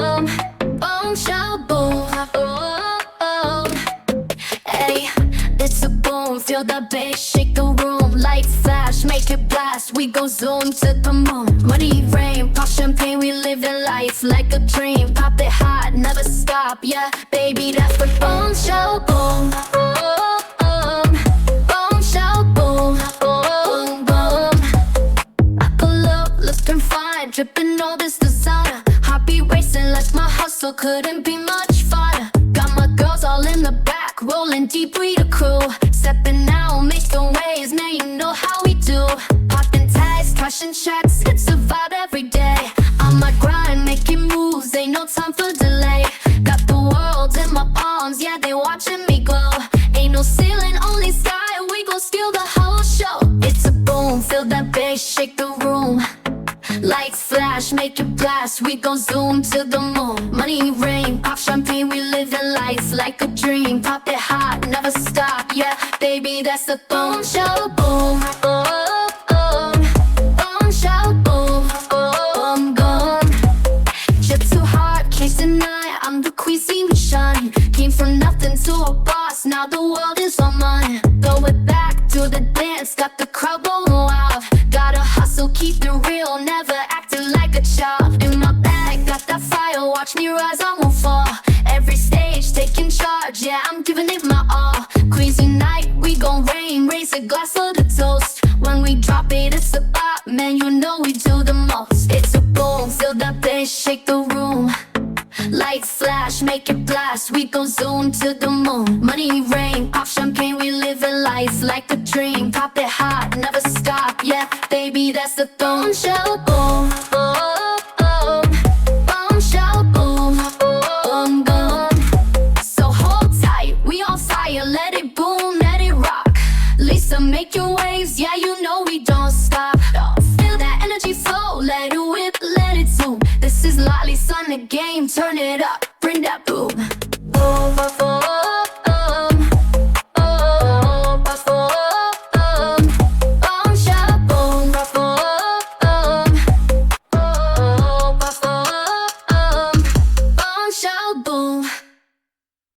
Bombshell boom. Hey, it's a boom. Feel the bass, shake the room. Light flash, make it blast. We go zoom to the moon. Money rain, pop champagne. We live the life like a dream. Pop it hot, never stop. Yeah, baby, that's what bombshell boom. Bombshell boom. Boom boom. I pull up, looking fine, dripping all this designer. Heart be racing like my hustle couldn't be much farther. Got my girls all in the back, rolling deep, we the crew. Stepping out, making waves, man, you know how we do. Popping tags, cashing checks, it's a vibe every day. On my grind, making moves, ain't no time for delay. Got the world in my palms, yeah, they watching me glow. Ain't no ceiling, only sky, we gon' steal the whole show. It's a boom, feel that bass, shake the room. Lights flash, make it blast, we gon' zoom to the moon. Money rain, pop champagne, we live the life like a dream. Pop it hot, never stop, yeah, baby, that's the bombshell boom. Bombshell boom, boom, boom. Shit too hard, can't deny, I'm the queen, see me shine. Came from nothing to a boss, now the world is all mine. Throw it back, do the dance, got the crowd going wild. Gotta hustle, keep it real, never acting like a child. In my bag, got that fire, watch me rise, I won't fall. Every stage, taking charge, yeah, I'm giving it my all. Queens unite, we gon' reign, raise a glass for the toast. When we drop it, it's a pop, man, you know we do the most. It's a boom, feel that bass, shake the room. Lights flash, make it blast, we gon' zoom to the moon. Money rain, pop champagne, we live a life like a dream. Pop it hot, never stop, yeah, baby, that's the bombshell boom. Bombshell boom, boom, boom. So hold tight, we on fire, let it boom, let it rock. Lisa, make your waves, yeah, you know we don't stop. Feel that energy flow, let it whip, let it zoom. This is Lolly's on the game, turn it up, bring that boom. Boom, boom, boom.